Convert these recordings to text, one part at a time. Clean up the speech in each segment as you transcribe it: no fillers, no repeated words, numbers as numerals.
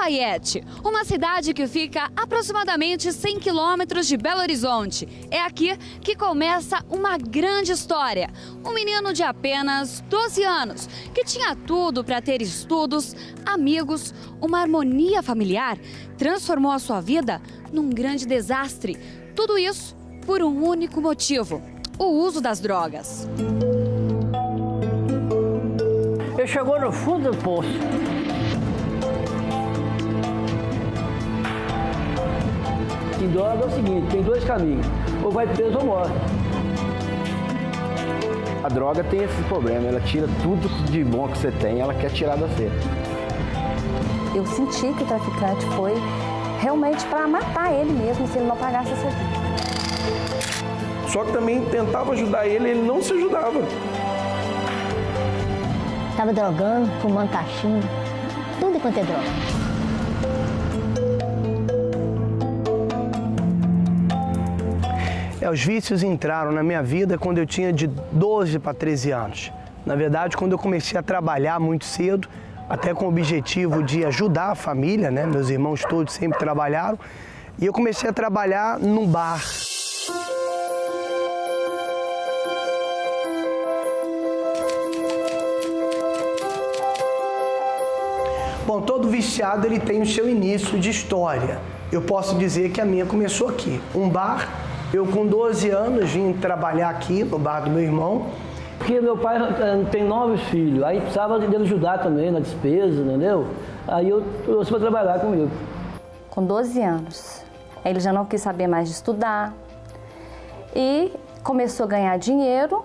Lafayette, uma cidade que fica a aproximadamente 100 quilômetros de Belo Horizonte. É aqui que começa uma grande história. Um menino de apenas 12 anos, que tinha tudo para ter estudos, amigos, uma harmonia familiar, transformou a sua vida num grande desastre. Tudo isso por um único motivo: o uso das drogas. Ele chegou no fundo do poço. E droga é o seguinte, tem dois caminhos: ou vai preso ou morre. A droga tem esse problema, ela tira tudo de bom que você tem, ela quer tirar da você. Eu senti que o traficante foi realmente para matar ele mesmo, se ele não pagasse essa dívida. Só que também tentava ajudar ele, ele não se ajudava. Estava drogando, fumando cachimbo, tudo quanto é droga. Os vícios entraram na minha vida quando eu tinha de 12 para 13 anos. Na verdade, quando eu comecei a trabalhar muito cedo, até com o objetivo de ajudar a família, né? Meus irmãos todos sempre trabalharam, e eu comecei a trabalhar num bar. Bom, todo viciado ele tem o seu início de história. Eu posso dizer que a minha começou aqui. Um bar, eu com 12 anos vim trabalhar aqui no bar do meu irmão. Porque meu pai tem 9 filhos, aí precisava dele ajudar também na despesa, entendeu? Aí eu trouxe para trabalhar comigo. Com 12 anos, ele já não quis saber mais de estudar e começou a ganhar dinheiro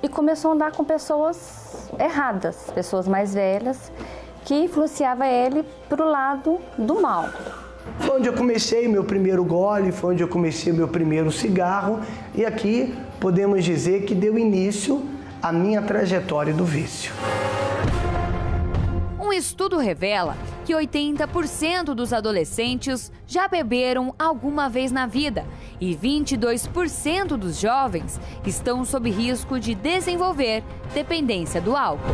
e começou a andar com pessoas erradas, pessoas mais velhas, que influenciava ele para o lado do mal. Foi onde eu comecei meu primeiro gole, foi onde eu comecei meu primeiro cigarro, e aqui podemos dizer que deu início à minha trajetória do vício. Um estudo revela que 80% dos adolescentes já beberam alguma vez na vida e 22% dos jovens estão sob risco de desenvolver dependência do álcool.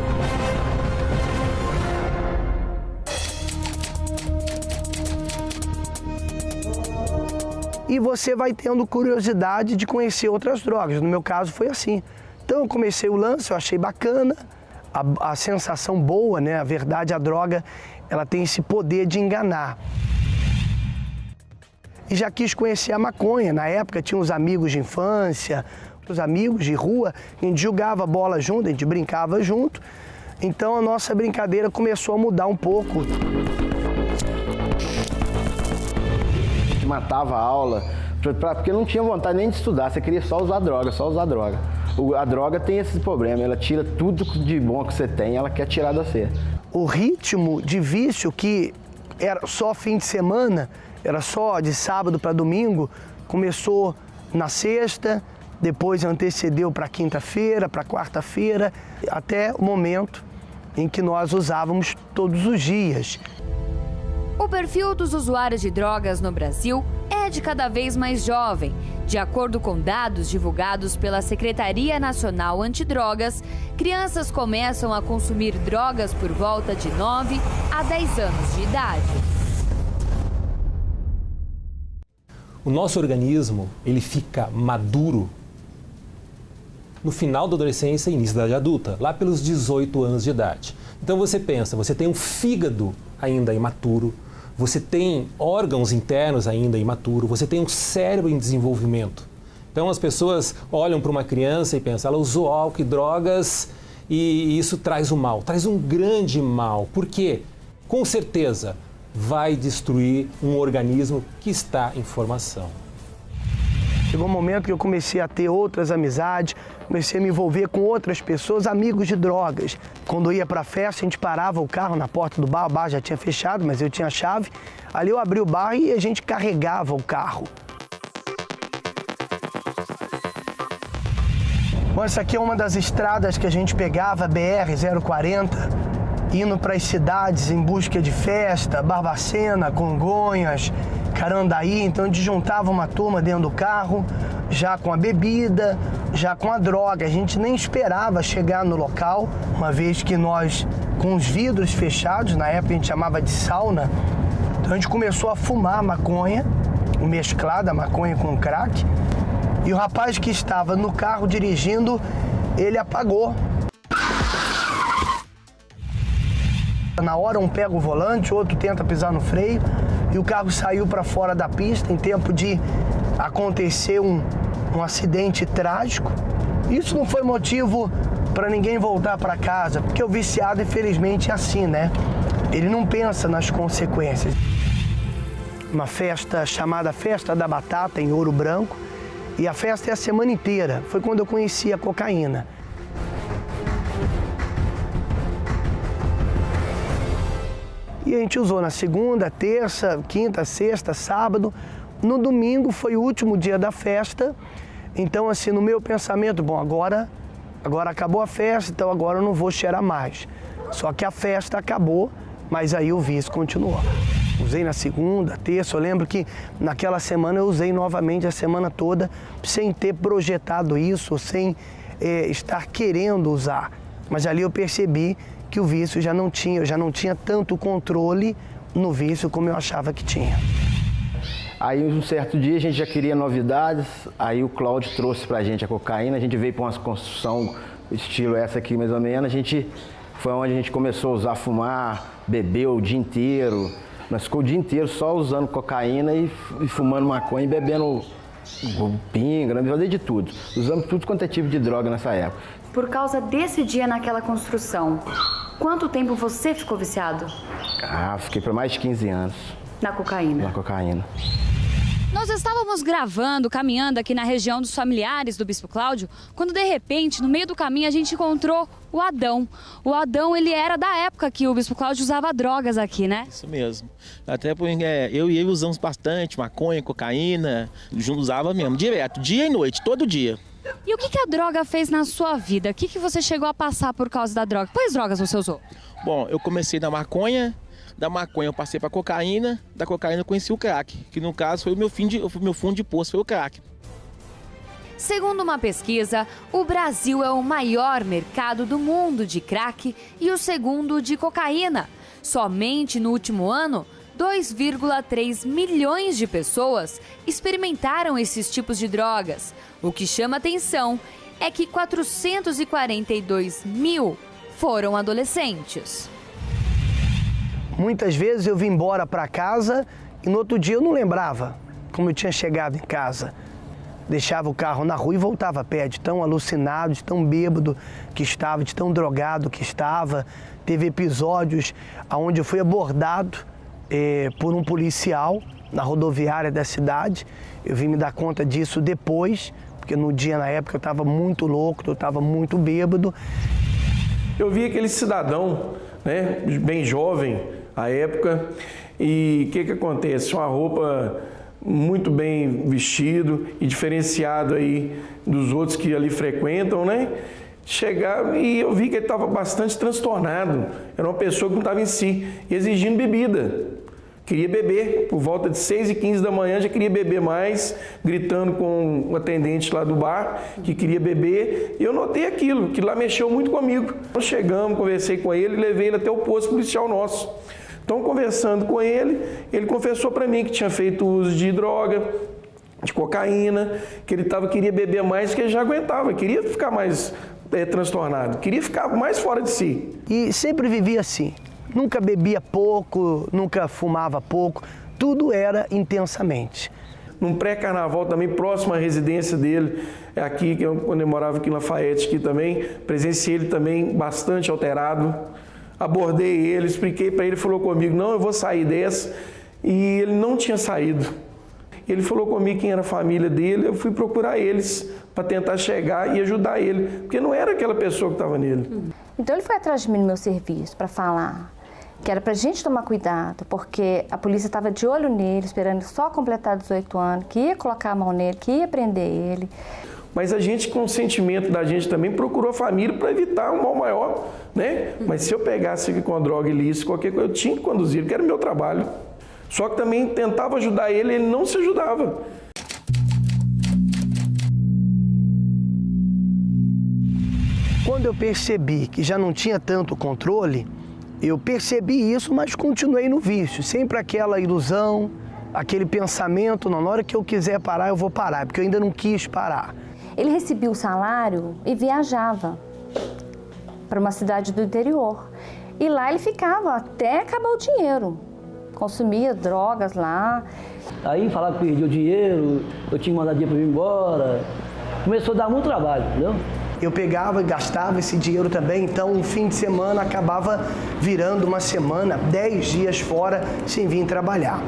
E você vai tendo curiosidade de conhecer outras drogas. No meu caso foi assim. Então eu comecei o lance, eu achei bacana, a sensação boa, né? A verdade, a droga, ela tem esse poder de enganar. E já quis conhecer a maconha. Na época tinha uns amigos de infância, os amigos de rua, a gente jogava bola junto, a gente brincava junto. Então a nossa brincadeira começou a mudar um pouco. Matava a aula, porque não tinha vontade nem de estudar, você queria só usar droga, só usar droga. A droga tem esse problema, ela tira tudo de bom que você tem, ela quer tirar da você. O ritmo de vício que era só fim de semana, era só de sábado para domingo, começou na sexta, depois antecedeu para quinta-feira, para quarta-feira, até o momento em que nós usávamos todos os dias. O perfil dos usuários de drogas no Brasil é de cada vez mais jovem. De acordo com dados divulgados pela Secretaria Nacional Antidrogas, crianças começam a consumir drogas por volta de 9 a 10 anos de idade. O nosso organismo, ele fica maduro no final da adolescência e início da idade adulta, lá pelos 18 anos de idade. Então você pensa, você tem um fígado ainda imaturo, você tem órgãos internos ainda imaturo, você tem um cérebro em desenvolvimento. Então as pessoas olham para uma criança e pensam, ela usou álcool e drogas e isso traz um mal, traz um grande mal. Por quê? Com certeza vai destruir um organismo que está em formação. Chegou um momento que eu comecei a ter outras amizades, comecei a me envolver com outras pessoas, amigos de drogas. Quando eu ia para a festa, a gente parava o carro na porta do bar, o bar já tinha fechado, mas eu tinha a chave. Ali eu abri o bar e a gente carregava o carro. Bom, essa aqui é uma das estradas que a gente pegava, BR-040, indo para as cidades em busca de festa, Barbacena, Congonhas, Carandaí. Então a gente juntava uma turma dentro do carro, já com a bebida, já com a droga. A gente nem esperava chegar no local, uma vez que nós, com os vidros fechados, na época a gente chamava de sauna, Então a gente começou a fumar maconha, mesclada, maconha com crack. E o rapaz que estava no carro dirigindo, ele apagou. Na hora um pega o volante, outro tenta pisar no freio e o carro saiu para fora da pista em tempo de acontecer um acidente trágico. Isso não foi motivo para ninguém voltar para casa, porque o viciado, infelizmente, é assim, né? Ele não pensa nas consequências. Uma festa chamada Festa da Batata, em Ouro Branco, e a festa é a semana inteira. Foi quando eu conheci a cocaína. E a gente usou na segunda, terça, quinta, sexta, sábado. No domingo foi o último dia da festa. Então, assim, no meu pensamento, bom, agora acabou a festa, então agora eu não vou cheirar mais. Só que a festa acabou, mas aí o vício continuou. Usei na segunda, terça, eu lembro que naquela semana eu usei novamente a semana toda, sem ter projetado isso, sem estar querendo usar. Mas ali eu percebi que o vício eu já não tinha tanto controle no vício como eu achava que tinha. Aí um certo dia a gente já queria novidades, aí o Cláudio trouxe pra gente a cocaína, a gente veio para uma construção estilo essa aqui mais ou menos, foi onde a gente começou a usar, fumar, bebeu o dia inteiro. Nós ficamos o dia inteiro só usando cocaína e fumando maconha e bebendo pinga, fazer de tudo. Usamos tudo quanto é tipo de droga nessa época. Por causa desse dia naquela construção, quanto tempo você ficou viciado? Fiquei por mais de 15 anos. Na cocaína? Na cocaína. Nós estávamos gravando, caminhando aqui na região dos familiares do Bispo Cláudio, quando de repente, no meio do caminho, a gente encontrou o Adão. O Adão, ele era da época que o Bispo Cláudio usava drogas aqui, né? Isso mesmo. Até porque eu e ele usamos bastante maconha, cocaína, usava mesmo, direto, dia e noite, todo dia. E o que a droga fez na sua vida? O que você chegou a passar por causa da droga? Quais drogas você usou? Bom, eu comecei da maconha eu passei para cocaína, da cocaína eu conheci o crack, que no caso foi o meu fundo de poço, foi o crack. Segundo uma pesquisa, o Brasil é o maior mercado do mundo de crack e o segundo de cocaína. Somente no último ano, 2,3 milhões de pessoas experimentaram esses tipos de drogas. O que chama atenção é que 442 mil foram adolescentes. Muitas vezes eu vim embora para casa e no outro dia eu não lembrava como eu tinha chegado em casa. Deixava o carro na rua e voltava a pé, de tão alucinado, de tão bêbado que estava, de tão drogado que estava. Teve episódios onde eu fui abordado por um policial na rodoviária da cidade. Eu vim me dar conta disso depois, porque no dia, na época, eu estava muito louco, eu estava muito bêbado. Eu vi aquele cidadão, né, bem jovem, à época, e o que acontece? Uma roupa muito bem vestido e diferenciado aí dos outros que ali frequentam, né? Chegar e eu vi que ele estava bastante transtornado, era uma pessoa que não estava em si, exigindo bebida. Queria beber, por volta de 6h15 da manhã já queria beber mais, gritando com o atendente lá do bar que queria beber. E eu notei aquilo, que lá mexeu muito comigo. Nós chegamos, conversei com ele e levei ele até o posto policial nosso. Então, conversando com ele, ele confessou para mim que tinha feito uso de droga, de cocaína, que ele queria beber mais, que ele já aguentava, queria ficar mais transtornado, queria ficar mais fora de si. E sempre vivia assim. Nunca bebia pouco, nunca fumava pouco, tudo era intensamente. Num pré-carnaval também, próximo à residência dele, aqui, quando eu morava aqui em Lafayette, aqui também, presenciei ele também bastante alterado. Abordei ele, expliquei para ele, falou comigo, não, eu vou sair dessa. E ele não tinha saído. Ele falou comigo quem era a família dele, eu fui procurar eles para tentar chegar e ajudar ele, porque não era aquela pessoa que estava nele. Então ele foi atrás de mim no meu serviço para falar que era para a gente tomar cuidado, porque a polícia estava de olho nele, esperando ele só completar 18 anos, que ia colocar a mão nele, que ia prender ele. Mas a gente, com o sentimento da gente também, procurou a família para evitar um mal maior, né? Mas se eu pegasse com a droga ilícita, qualquer coisa, eu tinha que conduzir, que era o meu trabalho. Só que também tentava ajudar ele, ele não se ajudava. Quando eu percebi que já não tinha tanto controle, Eu percebi isso, mas continuei no vício, sempre aquela ilusão, aquele pensamento, não, na hora que eu quiser parar, eu vou parar, porque eu ainda não quis parar. Ele recebia o salário e viajava para uma cidade do interior. E lá ele ficava até acabar o dinheiro. Consumia drogas lá. Aí falava que perdia o dinheiro, eu tinha que mandar dinheiro para ir embora. Começou a dar muito trabalho, entendeu? Eu pegava e gastava esse dinheiro também, então um fim de semana acabava virando uma semana, 10 dias fora, sem vir trabalhar.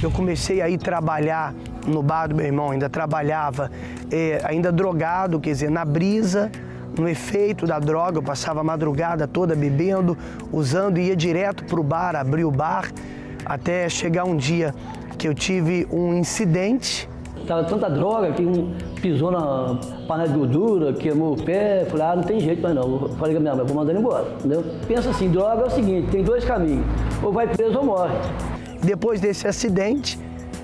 Eu comecei a ir trabalhar no bar do meu irmão, ainda trabalhava, ainda drogado, quer dizer, na brisa, no efeito da droga, eu passava a madrugada toda bebendo, usando, ia direto para o bar, abrir o bar, até chegar um dia que eu tive um incidente. Tava tanta droga que pisou na panela de gordura, queimou o pé, falei, não tem jeito mais não. Eu falei com a minha mãe, vou mandar ele embora, entendeu? Pensa assim, droga é o seguinte, tem 2 caminhos, ou vai preso ou morre. Depois desse acidente,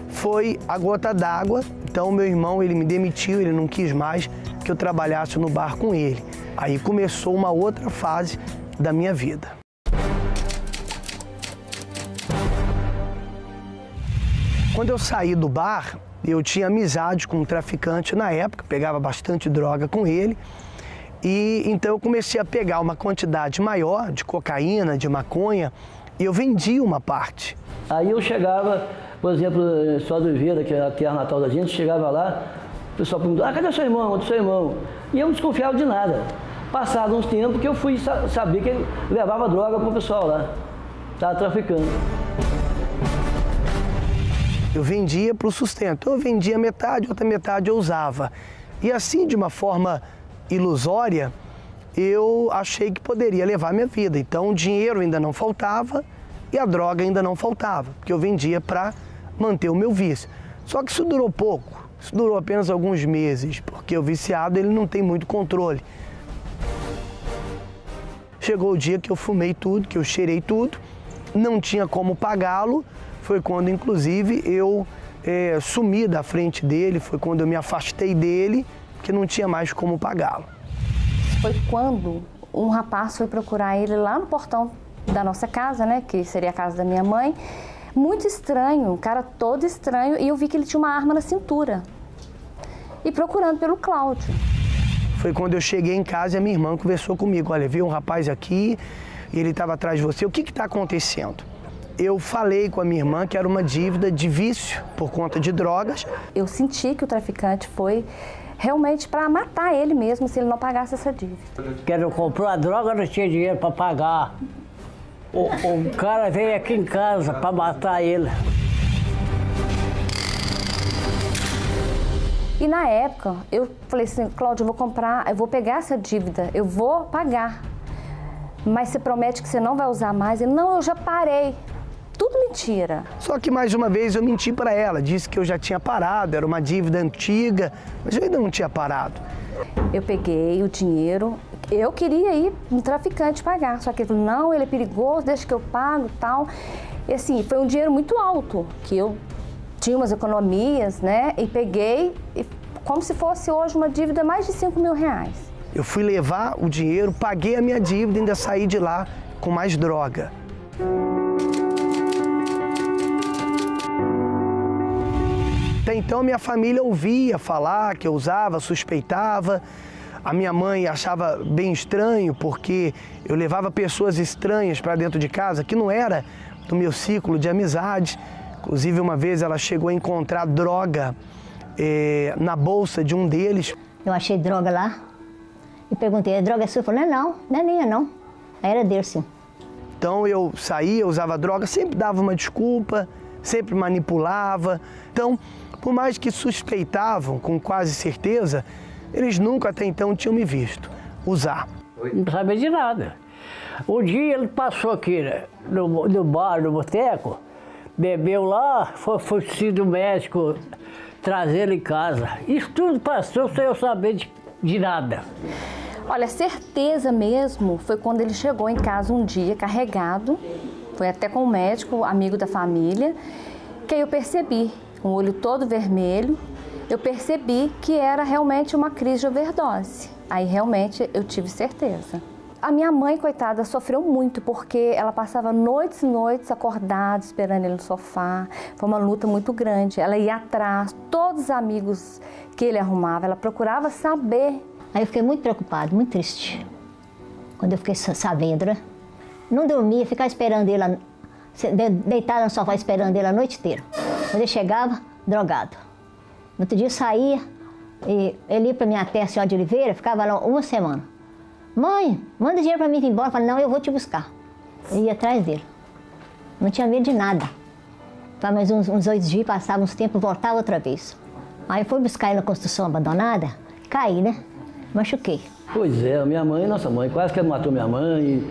foi a gota d'água, então meu irmão, ele me demitiu, ele não quis mais que eu trabalhasse no bar com ele. Aí começou uma outra fase da minha vida. Quando eu saí do bar, eu tinha amizade com um traficante na época, pegava bastante droga com ele, e então eu comecei a pegar uma quantidade maior de cocaína, de maconha, e eu vendia uma parte. Aí eu chegava, por exemplo, só do Oliveira, que é a terra natal da gente, chegava lá, o pessoal perguntava, cadê seu irmão? Onde é seu irmão? E eu não desconfiava de nada. Passado uns tempos que eu fui saber que ele levava droga pro pessoal lá, estava traficando. Eu vendia para o sustento, eu vendia metade, outra metade eu usava. E assim, de uma forma ilusória, eu achei que poderia levar a minha vida. Então o dinheiro ainda não faltava e a droga ainda não faltava, porque eu vendia para manter o meu vício. Só que isso durou pouco, isso durou apenas alguns meses, porque o viciado ele não tem muito controle. Chegou o dia que eu fumei tudo, que eu cheirei tudo, não tinha como pagá-lo. Foi quando, inclusive, eu sumi da frente dele, foi quando eu me afastei dele, porque não tinha mais como pagá-lo. Foi quando um rapaz foi procurar ele lá no portão da nossa casa, né, que seria a casa da minha mãe. Muito estranho, um cara todo estranho, e eu vi que ele tinha uma arma na cintura. E procurando pelo Cláudio. Foi quando eu cheguei em casa e a minha irmã conversou comigo. Olha, veio um rapaz aqui e ele estava atrás de você. O que está acontecendo? Eu falei com a minha irmã que era uma dívida de vício por conta de drogas. Eu senti que o traficante foi realmente para matar ele mesmo se ele não pagasse essa dívida. Quando comprou a droga, não tinha dinheiro para pagar. O cara veio aqui em casa para matar ele. E na época, eu falei assim, Cláudio, eu vou pegar essa dívida, eu vou pagar. Mas você promete que você não vai usar mais? Ele, não, eu já parei. Tudo mentira. Só que mais uma vez eu menti para ela, disse que eu já tinha parado, era uma dívida antiga, mas eu ainda não tinha parado. Eu peguei o dinheiro, eu queria ir no traficante pagar, só que ele falou, não, ele é perigoso, deixa que eu pago e tal. E assim, foi um dinheiro muito alto, que eu tinha umas economias, né, e peguei, como se fosse hoje uma dívida mais de 5 mil reais. Eu fui levar o dinheiro, paguei a minha dívida e ainda saí de lá com mais droga. Até então minha família ouvia falar que eu usava, suspeitava. A minha mãe achava bem estranho porque eu levava pessoas estranhas para dentro de casa, que não era do meu ciclo de amizade. Inclusive uma vez ela chegou a encontrar droga na bolsa de um deles. Eu achei droga lá e perguntei, a droga é sua? Eu falei, não é minha não, era dele sim. Então eu saía, usava droga, sempre dava uma desculpa, sempre manipulava. Então, por mais que suspeitavam com quase certeza, eles nunca até então tinham me visto usar. Não sabia de nada. Um dia ele passou aqui no bar, no boteco, bebeu lá, foi do médico trazer ele em casa. Isso tudo passou sem eu saber de nada. Olha, certeza mesmo foi quando ele chegou em casa um dia carregado, foi até com o médico, amigo da família, que aí eu percebi, com o olho todo vermelho, eu percebi que era realmente uma crise de overdose. Aí realmente eu tive certeza. A minha mãe, coitada, sofreu muito, porque ela passava noites e noites acordada, esperando ele no sofá. Foi uma luta muito grande. Ela ia atrás, todos os amigos que ele arrumava, ela procurava saber. Aí eu fiquei muito preocupada, muito triste, quando eu fiquei sabendo, né? Não dormia, ficava esperando ele, deitada no sofá esperando ele a noite inteira. Quando ele chegava, drogado. No outro dia eu saía, e ele ia para minha terra, Senhora de Oliveira, ficava lá uma semana. Mãe, manda dinheiro para mim ir embora. Eu falei, não, eu vou te buscar. Eu ia atrás dele. Não tinha medo de nada. Mais uns 8 dias, passava uns tempos, voltava outra vez. Aí eu fui buscar ele na construção abandonada, caí, né? Machuquei. Pois é, minha mãe, nossa mãe, quase que matou minha mãe,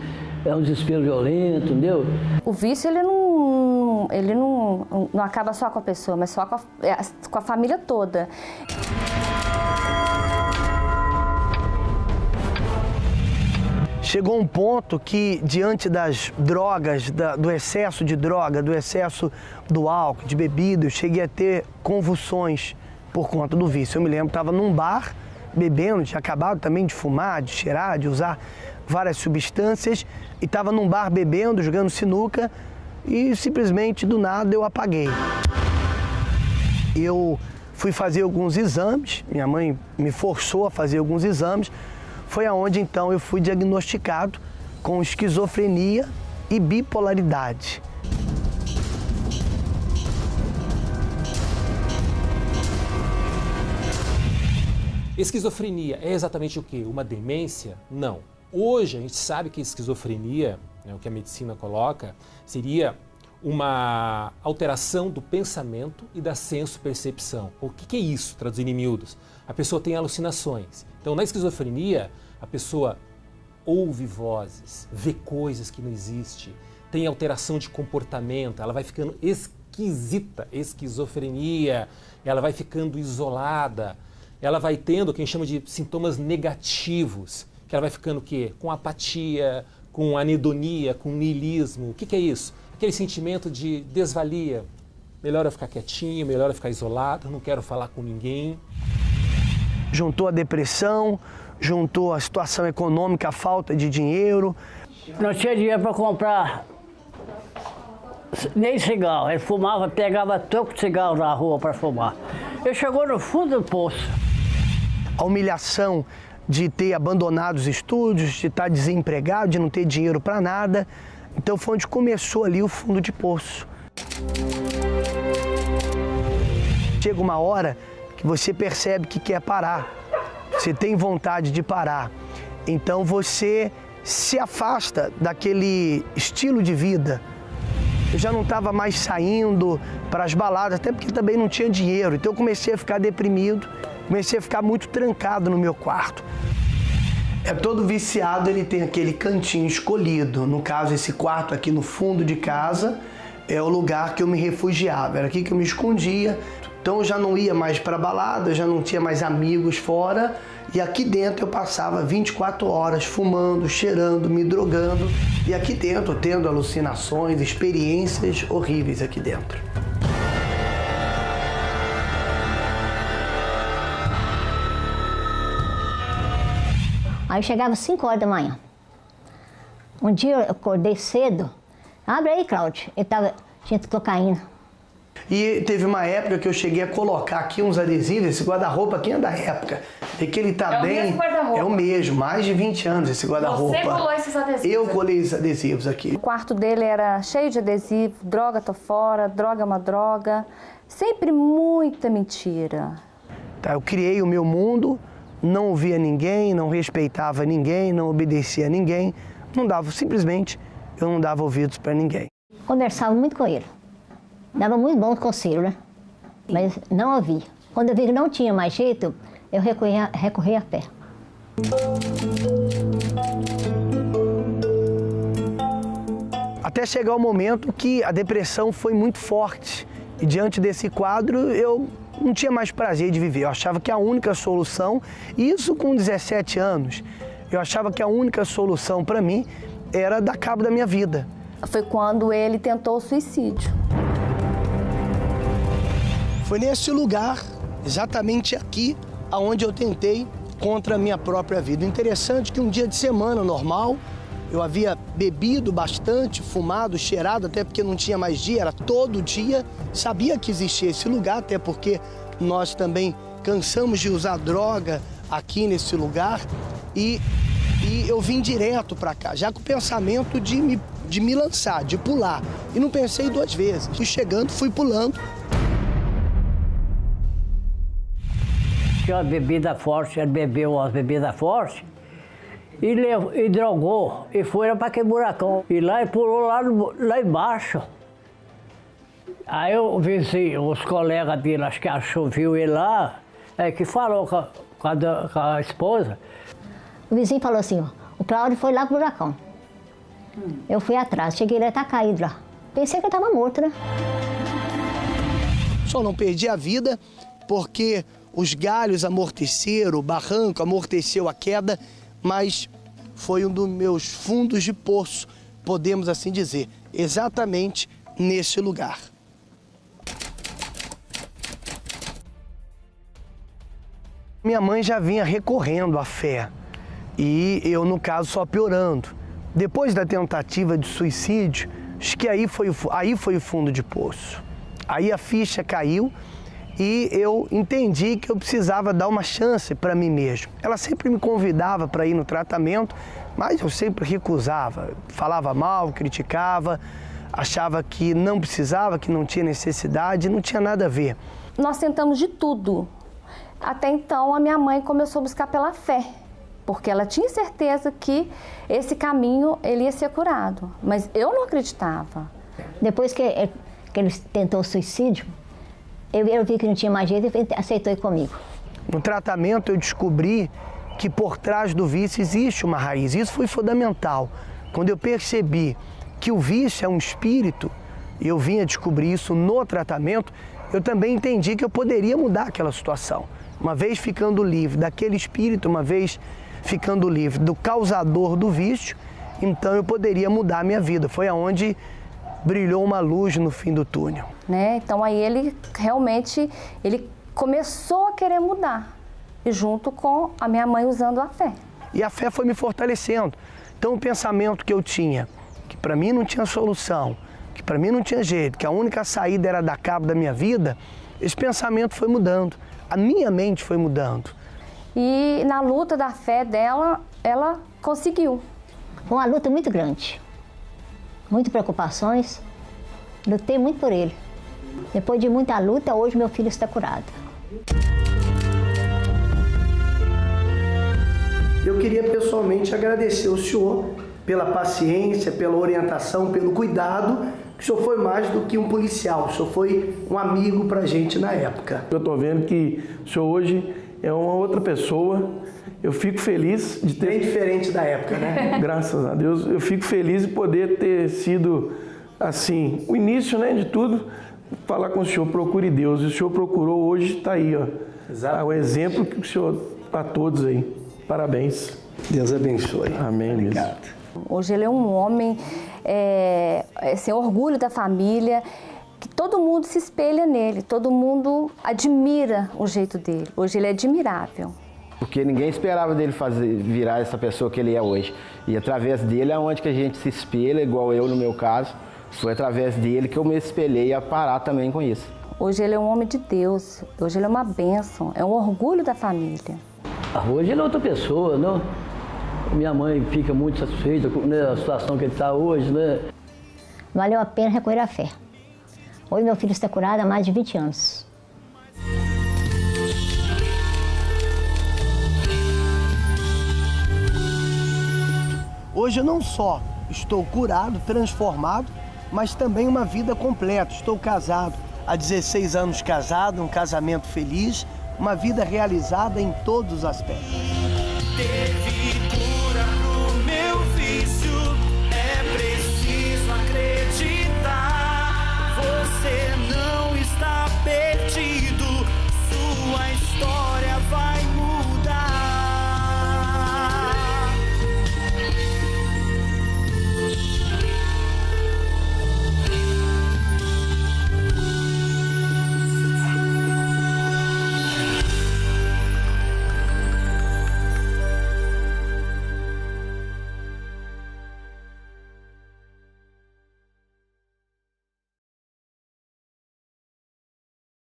é um desespero violento, entendeu? O vício, ele não acaba só com a pessoa, mas só com a família toda. Chegou um ponto que, diante das drogas, do excesso de droga, do excesso do álcool, de bebida, eu cheguei a ter convulsões por conta do vício. Eu me lembro que estava num bar, bebendo, tinha acabado também de fumar, de cheirar, de usar várias substâncias, e estava num bar bebendo, jogando sinuca, e simplesmente do nada eu apaguei. Eu fui fazer alguns exames, minha mãe me forçou a fazer alguns exames, foi aonde então eu fui diagnosticado com esquizofrenia e bipolaridade. Esquizofrenia é exatamente o quê? Uma demência? Não. Hoje a gente sabe que a esquizofrenia, né, o que a medicina coloca, seria uma alteração do pensamento e da senso-percepção. O que é isso, traduzindo em miúdos? A pessoa tem alucinações. Então, na esquizofrenia, a pessoa ouve vozes, vê coisas que não existem, tem alteração de comportamento, ela vai ficando esquisita, esquizofrenia, ela vai ficando isolada, ela vai tendo o que a gente chama de sintomas negativos, que ela vai ficando o quê? Com apatia, com anedonia, com niilismo. O que é isso? Aquele sentimento de desvalia. Melhor eu ficar quietinho, melhor eu ficar isolado, não quero falar com ninguém. Juntou a depressão, juntou a situação econômica, a falta de dinheiro. Não tinha dinheiro para comprar nem cigarro. Ele fumava, pegava troco de cigarro na rua para fumar. Ele chegou no fundo do poço. A humilhação de ter abandonado os estudos, de estar desempregado, de não ter dinheiro para nada. Então foi onde começou ali o fundo de poço. Chega uma hora que você percebe que quer parar, você tem vontade de parar. Então você se afasta daquele estilo de vida. Eu já não estava mais saindo para as baladas, até porque também não tinha dinheiro. Então eu comecei a ficar deprimido, comecei a ficar muito trancado no meu quarto. Todo viciado, ele tem aquele cantinho escolhido. No caso, esse quarto aqui no fundo de casa é o lugar que eu me refugiava. Era aqui que eu me escondia. Então eu já não ia mais para balada, eu já não tinha mais amigos fora. E aqui dentro eu passava 24 horas fumando, cheirando, me drogando. E aqui dentro tendo alucinações, experiências horríveis aqui dentro. Aí eu chegava às 5 horas da manhã. Um dia eu acordei cedo. Abre aí, Cláudio. Tinha cocaína. E teve uma época que eu cheguei a colocar aqui uns adesivos. Esse guarda-roupa aqui é da época. E que ele tá bem... É o mesmo guarda-roupa? É o mesmo. Mais de 20 anos esse guarda-roupa. Você colou esses adesivos? Eu colei esses adesivos aqui. O quarto dele era cheio de adesivo, droga tô fora, droga é uma droga. Sempre muita mentira. Tá, eu criei o meu mundo, não ouvia ninguém, não respeitava ninguém, não obedecia a ninguém. Simplesmente, eu não dava ouvidos para ninguém. Conversava muito com ele. Dava muito bom conselho, né? Mas não ouvia. Quando eu vi que não tinha mais jeito, eu recorri a fé. Até chegar o momento que a depressão foi muito forte. E diante desse quadro, eu não tinha mais prazer de viver. Eu achava que a única solução, isso com 17 anos, eu achava que a única solução para mim era dar cabo da minha vida. Foi quando ele tentou o suicídio. Foi nesse lugar, exatamente aqui, aonde eu tentei contra a minha própria vida. Interessante que um dia de semana normal, eu havia bebido bastante, fumado, cheirado, até porque não tinha mais dia, era todo dia. Sabia que existia esse lugar, até porque nós também cansamos de usar droga aqui nesse lugar. E eu vim direto para cá, já com o pensamento de me lançar, de pular. E não pensei duas vezes. Fui chegando, fui pulando. Tinha uma bebida forte, ele bebeu uma bebida forte e drogou e foi para aquele buracão. E lá ele pulou lá embaixo. Aí eu vi assim, os colegas dele, acho que viu ele lá, que falou com a esposa. O vizinho falou assim, ó, o Cláudio foi lá pro buracão. Eu fui atrás, cheguei lá e tá caído lá. Pensei que ele estava morto, né? Só não perdi a vida porque os galhos amorteceram, o barranco amorteceu a queda, mas foi um dos meus fundos de poço, podemos assim dizer, exatamente nesse lugar. Minha mãe já vinha recorrendo à fé e eu, no caso, só piorando. Depois da tentativa de suicídio, acho que aí foi o fundo de poço. Aí a ficha caiu e eu entendi que eu precisava dar uma chance para mim mesmo. Ela sempre me convidava para ir no tratamento, mas eu sempre recusava. Falava mal, criticava, achava que não precisava, que não tinha necessidade, não tinha nada a ver. Nós tentamos de tudo. Até então, a minha mãe começou a buscar pela fé, porque ela tinha certeza que esse caminho ele ia ser curado, mas eu não acreditava. Depois que ele tentou suicídio, eu vi que não tinha mais jeito e ele aceitou ir comigo. No tratamento eu descobri que por trás do vício existe uma raiz, isso foi fundamental. Quando eu percebi que o vício é um espírito, e eu vim a descobrir isso no tratamento, eu também entendi que eu poderia mudar aquela situação. Uma vez ficando livre daquele espírito, uma vez ficando livre do causador do vício, então eu poderia mudar a minha vida. Foi aonde brilhou uma luz no fim do túnel. Então aí ele realmente começou a querer mudar, e junto com a minha mãe usando a fé. E a fé foi me fortalecendo. Então o pensamento que eu tinha, que para mim não tinha solução, que para mim não tinha jeito, que a única saída era dar cabo da minha vida, esse pensamento foi mudando. A minha mente foi mudando. E na luta da fé dela, ela conseguiu. Foi uma luta muito grande. Muitas preocupações. Lutei muito por ele. Depois de muita luta, hoje meu filho está curado. Eu queria pessoalmente agradecer ao senhor pela paciência, pela orientação, pelo cuidado. O senhor foi mais do que um policial, o senhor foi um amigo pra gente na época. Eu estou vendo que o senhor hoje é uma outra pessoa. Eu fico feliz de ter... Bem diferente da época, né? Graças a Deus. Eu fico feliz de poder ter sido, assim, o início, né, de tudo. Falar com o senhor, procure Deus. E o senhor procurou, hoje está aí, ó. Exato. O exemplo que o senhor, a todos aí. Parabéns. Deus abençoe. Amém. Obrigado. Hoje ele é um homem, assim, orgulho da família, que todo mundo se espelha nele, todo mundo admira o jeito dele. Hoje ele é admirável. Porque ninguém esperava dele virar essa pessoa que ele é hoje. E através dele é onde que a gente se espelha, igual eu no meu caso. Foi através dele que eu me espelhei a parar também com isso. Hoje ele é um homem de Deus, hoje ele é uma bênção, é um orgulho da família. Hoje ele é outra pessoa, não? Minha mãe fica muito satisfeita com, né, a situação que ele está hoje, né? Valeu a pena recorrer à fé. Hoje meu filho está curado há mais de 20 anos. Hoje eu não só estou curado, transformado, mas também uma vida completa. Estou casado, há 16 anos casado, um casamento feliz, uma vida realizada em todos os aspectos.